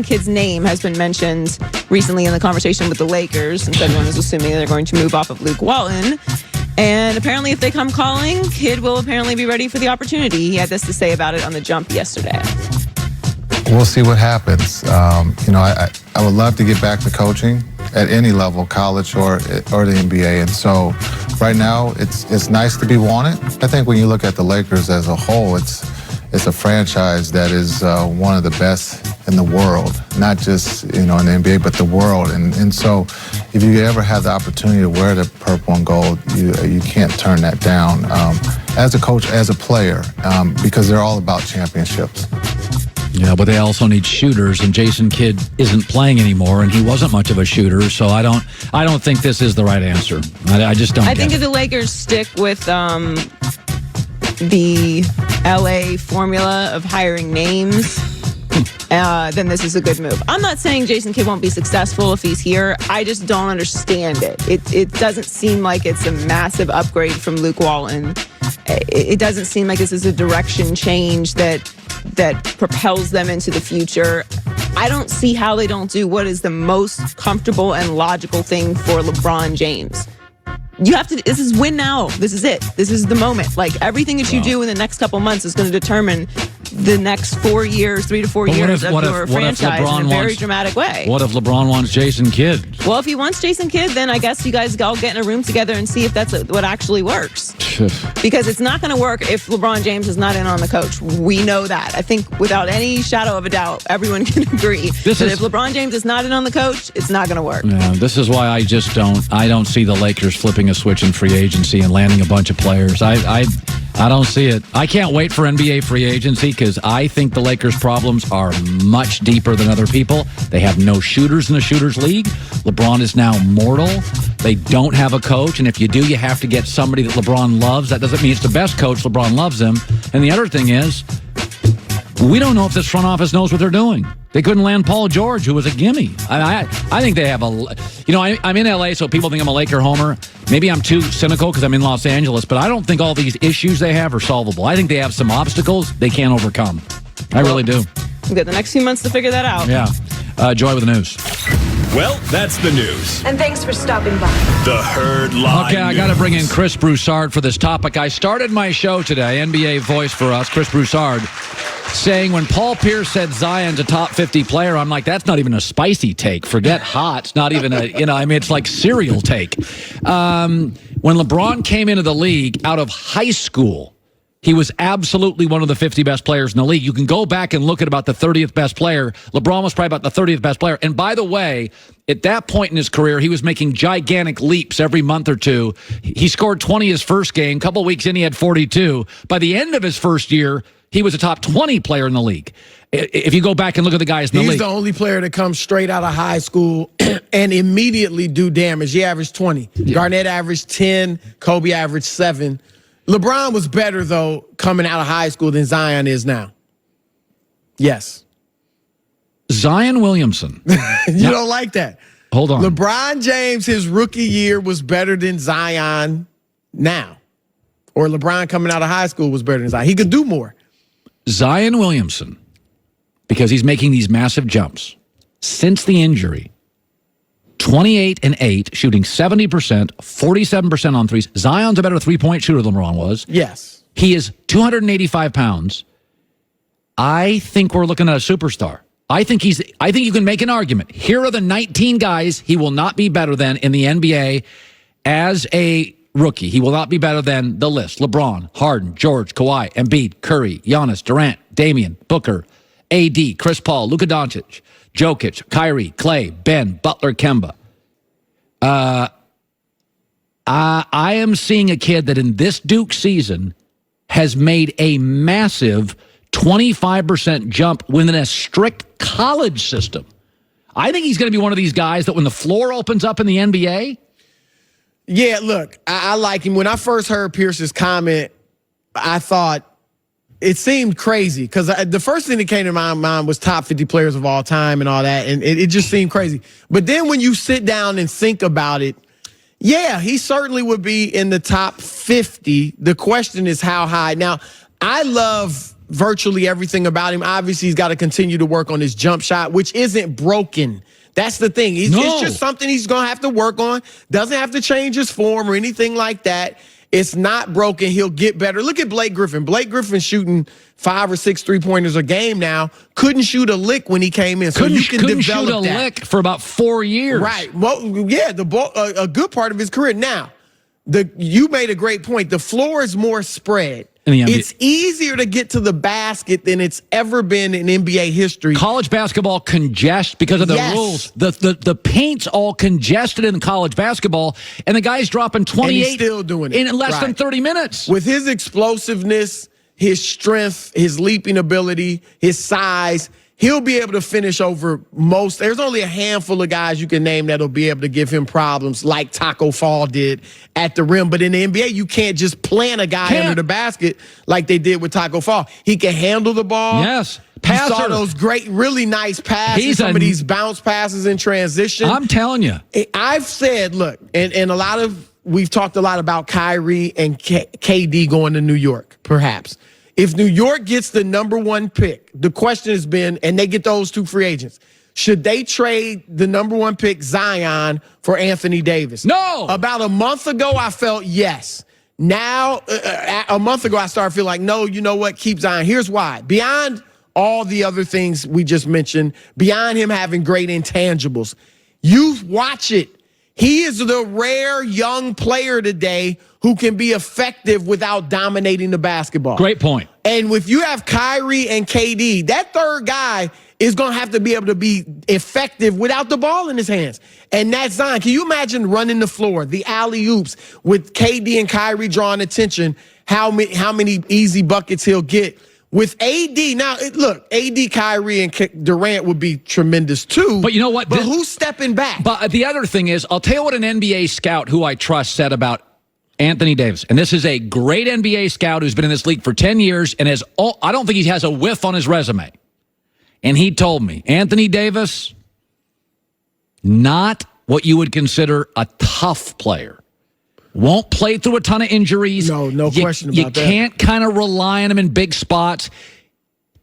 Kidd's name has been mentioned recently in the conversation with the Lakers, since everyone is assuming they're going to move off of Luke Walton. And apparently, if they come calling, Kidd will apparently be ready for the opportunity. He had this to say about it on The Jump yesterday. We'll see what happens. I would love to get back to coaching at any level, college or the NBA. And so right now, it's nice to be wanted. I think when you look at the Lakers as a whole, it's a franchise that is one of the best in the world, not just in the NBA, but the world. And so if you ever have the opportunity to wear the purple and gold, you can't turn that down as a coach, as a player, because they're all about championships. Yeah, but they also need shooters, and Jason Kidd isn't playing anymore, and he wasn't much of a shooter, so I don't think this is the right answer. I just don't. I think if the Lakers stick with the LA formula of hiring names, then this is a good move. I'm not saying Jason Kidd won't be successful if he's here. I just don't understand it. It doesn't seem like it's a massive upgrade from Luke Walton. It doesn't seem like this is a direction change that propels them into the future. I don't see how they don't do what is the most comfortable and logical thing for LeBron James. You have to, this is win now. This is it. This is the moment. Like, everything that you do in the next couple months is going to determine the next 4 years, 3 to 4 years of your franchise in a very dramatic way. What if LeBron wants Jason Kidd? Well, if he wants Jason Kidd, then I guess you guys all get in a room together and see if that's what actually works. Because it's not going to work if LeBron James is not in on the coach. We know that. I think without any shadow of a doubt, everyone can agree that if LeBron James is not in on the coach, it's not going to work. Yeah, this is why I don't see the Lakers flipping a switch in free agency and landing a bunch of players. I don't see it. I can't wait for NBA free agency because I think the Lakers' problems are much deeper than other people. They have no shooters in the shooters league. LeBron is now mortal. They don't have a coach, and if you do, you have to get somebody that LeBron loves. That doesn't mean it's the best coach. LeBron loves him. And the other thing is, we don't know if this front office knows what they're doing. They couldn't land Paul George, who was a gimme. I think they have I'm in LA, so people think I'm a Laker homer. Maybe I'm too cynical because I'm in Los Angeles, but I don't think all these issues they have are solvable. I think they have some obstacles they can't overcome. I really do. We've got the next few months to figure that out. Yeah. Joy with the news. Well, that's the news. And thanks for stopping by. The Herd Live. Okay, I got to bring in Chris Broussard for this topic. I started my show today, NBA voice for us, Chris Broussard, saying when Paul Pierce said Zion's a top 50 player, I'm like, that's not even a spicy take. Forget hot. It's not even it's like cereal take. When LeBron came into the league out of high school, he was absolutely one of the 50 best players in the league. You can go back and look at about the 30th best player. LeBron was probably about the 30th best player. And by the way, at that point in his career, he was making gigantic leaps every month or two. He scored 20 his first game. A couple weeks in, he had 42. By the end of his first year, he was a top 20 player in the league. If you go back and look at the guys in the league. He's the only player to come straight out of high school and immediately do damage. He averaged 20. Yeah. Garnett averaged 10. Kobe averaged 7. LeBron was better, though, coming out of high school than Zion is now. Yes. Zion Williamson. You don't like that. Hold on. LeBron James, his rookie year, was better than Zion now. Or LeBron coming out of high school was better than Zion. He could do more. Zion Williamson, because he's making these massive jumps, since the injury, 28-8, shooting 70%, 47% on threes. Zion's a better three-point shooter than LeBron was. Yes. He is 285 pounds. I think we're looking at a superstar. I think you can make an argument. Here are the 19 guys he will not be better than in the NBA as a rookie. He will not be better than the list. LeBron, Harden, George, Kawhi, Embiid, Curry, Giannis, Durant, Damian, Booker, AD, Chris Paul, Luka Doncic, Jokic, Kyrie, Clay, Ben, Butler, Kemba. I am seeing a kid that in this Duke season has made a massive 25% jump within a strict college system. I think he's going to be one of these guys that when the floor opens up in the NBA. Yeah, look, I like him. When I first heard Pierce's comment, I thought it seemed crazy because the first thing that came to my mind was top 50 players of all time and all that, and it just seemed crazy. But then when you sit down and think about it, yeah, he certainly would be in the top 50. The question is how high. Now, I love virtually everything about him. Obviously, he's got to continue to work on his jump shot, which isn't broken. That's the thing. It's just something he's going to have to work on. Doesn't have to change his form or anything like that. It's not broken. He'll get better. Look at Blake Griffin. Blake Griffin shooting 5 or 6 3-pointers a game now. Couldn't shoot a lick when he came in. So you can couldn't develop shoot a lick for about 4 years. Right. Well, yeah, a good part of his career. Now, you made a great point. The floor is more spread. It's easier to get to the basket than it's ever been in NBA history. College basketball congests because of the rules. The paint's all congested in college basketball, and the guy's dropping 28 and he's still doing it in less than 30 minutes. With his explosiveness, his strength, his leaping ability, his size, he'll be able to finish over most. There's only a handful of guys you can name that'll be able to give him problems like Taco Fall did at the rim. But in the NBA, you can't just plant a guy under the basket like they did with Taco Fall. He can handle the ball. Yes. Passer. You saw those great, really nice passes, some of these bounce passes in transition. I'm telling you. I've said, look, and we've talked a lot about Kyrie and KD going to New York, perhaps. If New York gets the number 1 pick, the question has been, and they get those 2 free agents, should they trade the number 1 pick, Zion, for Anthony Davis? No. About a month ago, I felt yes. Now, a month ago, I started feeling like, no, you know what? Keep Zion. Here's why. Beyond all the other things we just mentioned, beyond him having great intangibles, you watch it. He is the rare young player today who can be effective without dominating the basketball. Great point. And if you have Kyrie and KD, that third guy is going to have to be able to be effective without the ball in his hands. And that's Zion. Can you imagine running the floor, the alley-oops, with KD and Kyrie drawing attention, how many easy buckets he'll get? With AD, now, look, AD, Kyrie, and Durant would be tremendous too. But you know what? But who's stepping back? But the other thing is, I'll tell you what an NBA scout who I trust said about Anthony Davis. And this is a great NBA scout who's been in this league for 10 years and I don't think he has a whiff on his resume. And he told me, Anthony Davis, not what you would consider a tough player. Won't play through a ton of injuries. No question about that. You can't kind of rely on him in big spots.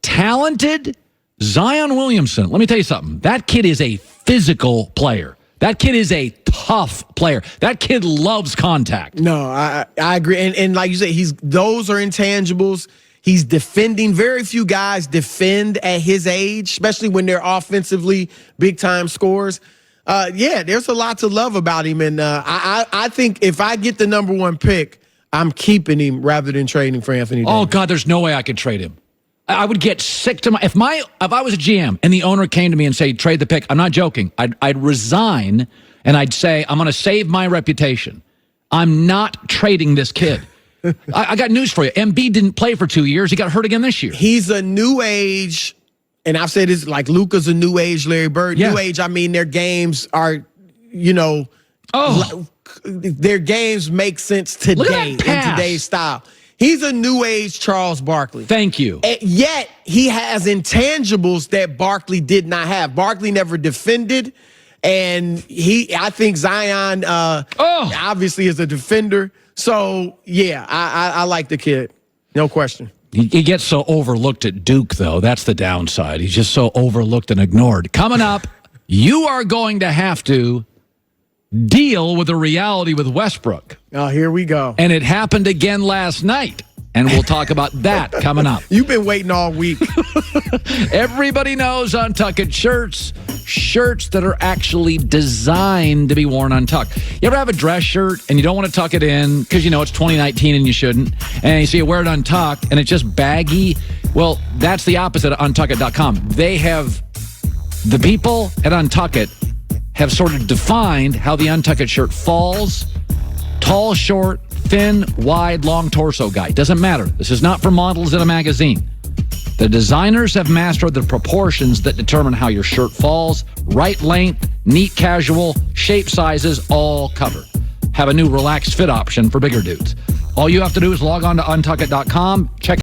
Talented Zion Williamson. Let me tell you something. That kid is a physical player. That kid is a tough player. That kid loves contact. No, I agree. And like you said, those are intangibles. He's defending. Very few guys defend at his age, especially when they're offensively big-time scorers. There's a lot to love about him. And I think if I get the number 1 pick, I'm keeping him rather than trading for Anthony Davis. Oh, God, there's no way I could trade him. I would get sick to my... If I was a GM and the owner came to me and said, trade the pick, I'm not joking. I'd resign and I'd say, I'm going to save my reputation. I'm not trading this kid. I got news for you. Embiid didn't play for 2 years. He got hurt again this year. He's a new age... And I've said this, like Luka's a new age Larry Bird. Yeah. New age, I mean, their games are, their games make sense today in today's style. He's a new age Charles Barkley. Thank you. And yet, he has intangibles that Barkley did not have. Barkley never defended, and I think Zion obviously is a defender. So, yeah, I like the kid. No question. He gets so overlooked at Duke, though. That's the downside. He's just so overlooked and ignored. Coming up, you are going to have to deal with the reality with Westbrook. Oh, here we go. And it happened again last night. And we'll talk about that coming up. You've been waiting all week. Everybody knows Untucked shirts. Shirts that are actually designed to be worn untucked. You ever have a dress shirt and you don't want to tuck it in because you know it's 2019 and you shouldn't, and so you wear it untucked and it's just baggy? Well, that's the opposite of Untuckit.com. They have, the people at Untuckit have sort of defined how the Untuckit shirt falls. Tall, short, thin, wide, long torso guy. Doesn't matter. This is not for models in a magazine. The designers have mastered the proportions that determine how your shirt falls. Right length, neat casual, shape sizes, all covered. Have a new relaxed fit option for bigger dudes. All you have to do is log on to Untuckit.com, check